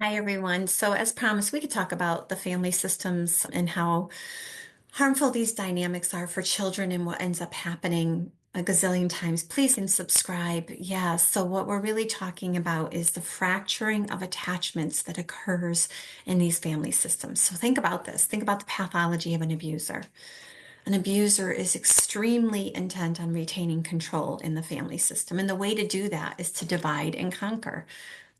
Hi, everyone. So, as promised, we could talk about the family systems and how harmful these dynamics are for children and what ends up happening a gazillion times. Please and subscribe. Yeah. So, what we're really talking about is the fracturing of attachments that occurs in these family systems. So, think about this. Think about the pathology of an abuser. An abuser is extremely intent on retaining control in the family system. And the way to do that is to divide and conquer.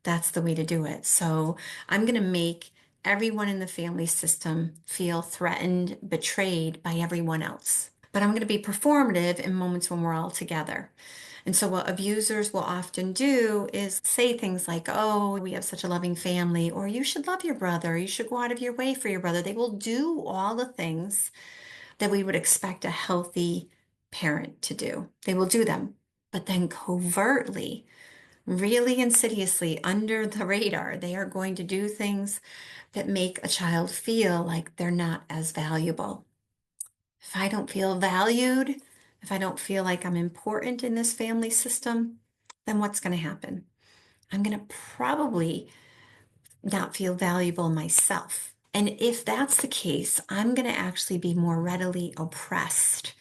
That's the way to do it. So I'm going to make everyone in the family system feel threatened, betrayed by everyone else. But I'm going to be performative in moments when we're all together. And so, what abusers will often do is say things like, "Oh, we have such a loving family," or "You should love your brother. You should go out of your way for your brother." They will do all the things that we would expect a healthy parent to do. They will do them, but then covertly, really insidiously, under the radar, they are going to do things that make a child feel like they're not as valuable. If I don't feel valued, if I don't feel like I'm important in this family system, then what's going to happen? I'm going to probably not feel valuable myself. And if that's the case, I'm going to actually be more readily oppressed.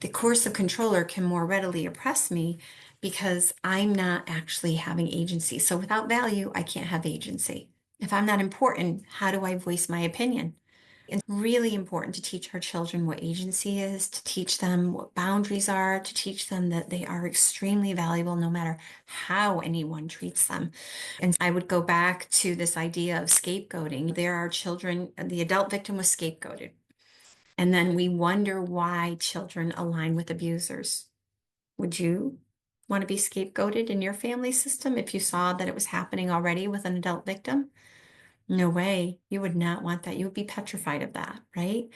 The coercive controller can more readily oppress me because I'm not actually having agency. So without value, I can't have agency. If I'm not important, how do I voice my opinion? It's really important to teach our children what agency is, to teach them what boundaries are, to teach them that they are extremely valuable no matter how anyone treats them. And I would go back to this idea of scapegoating. There are children, the adult victim was scapegoated. And then we wonder why children align with abusers. Would you want to be scapegoated in your family system if you saw that it was happening already with an adult victim? No way. You would not want that. You would be petrified of that, right?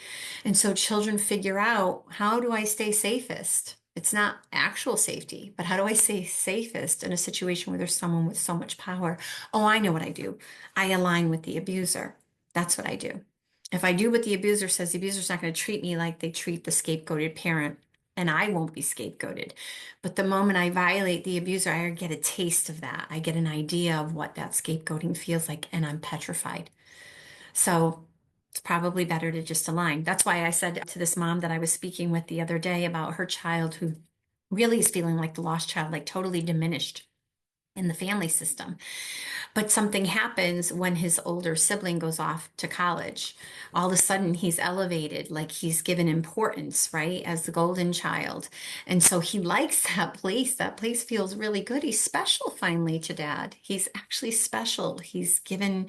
And so children figure out, how do I stay safest? It's not actual safety, but how do I stay safest in a situation where there's someone with so much power? Oh, I know what I do. I align with the abuser. That's what I do. If I do what the abuser says, the abuser's not going to treat me like they treat the scapegoated parent, and I won't be scapegoated. But the moment I violate the abuser, I get a taste of that. I get an idea of what that scapegoating feels like, and I'm petrified. So it's probably better to just align. That's why I said to this mom that I was speaking with the other day about her child who really is feeling like the lost child, like totally diminished in the family system. But something happens when his older sibling goes off to college. All of a sudden, he's elevated, like he's given importance, right, as the golden child. And so he likes that place. That place feels really good. He's special finally to dad. He's actually special. He's given,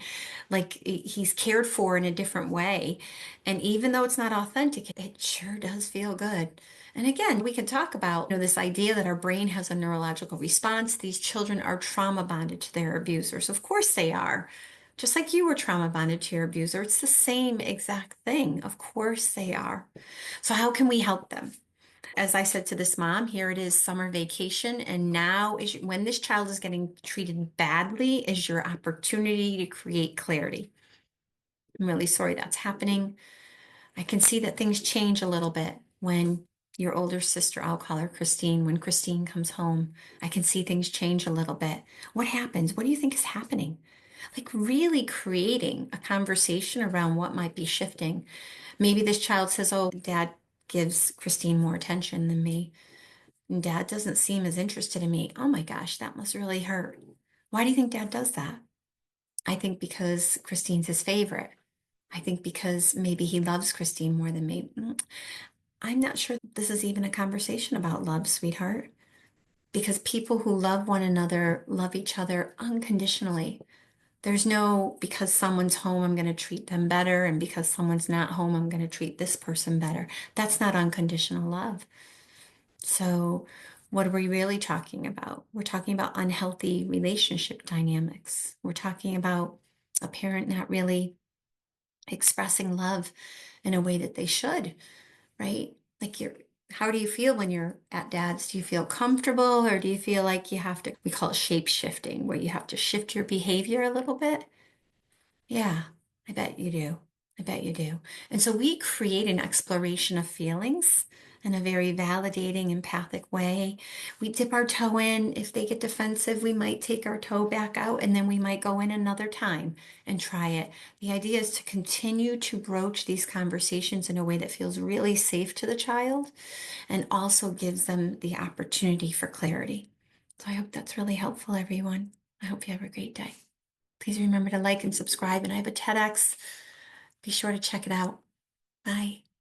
like, he's cared for in a different way. And even though it's not authentic, it sure does feel good. And again, we can talk about, this idea that our brain has a neurological response. These children are trauma bonded to their abusers. Of course they are. Just like you were trauma bonded to your abuser, it's the same exact thing. Of course they are. So how can we help them? As I said to this mom, here it is summer vacation, and now is when this child is getting treated badly is your opportunity to create clarity. I'm really sorry that's happening. I can see that things change a little bit when your older sister, I'll call her Christine, when Christine comes home, I can see things change a little bit. What happens? What do you think is happening? Like really creating a conversation around what might be shifting. Maybe this child says, "Oh, dad gives Christine more attention than me. And dad doesn't seem as interested in me. Oh my gosh, that must really hurt. Why do you think dad does that?" I think because Christine's his favorite. I think because maybe he loves Christine more than me. I'm not sure this is even a conversation about love, sweetheart, because people who love one another love each other unconditionally. There's no, because someone's home, I'm going to treat them better, and because someone's not home, I'm going to treat this person better. That's not unconditional love. So, what are we really talking about? We're talking about unhealthy relationship dynamics. We're talking about a parent not really expressing love in a way that they should, right? Like how do you feel when you're at dad's? Do you feel comfortable, or do you feel like you have to, we call it shape shifting, where you have to shift your behavior a little bit? Yeah, I bet you do. I bet you do. And so we create an exploration of feelings in a very validating, empathic way. We dip our toe in. If they get defensive, we might take our toe back out and then we might go in another time and try it. The idea is to continue to broach these conversations in a way that feels really safe to the child and also gives them the opportunity for clarity. So I hope that's really helpful, everyone. I hope you have a great day. Please remember to like and subscribe, and I have a TEDx. Be sure to check it out. Bye.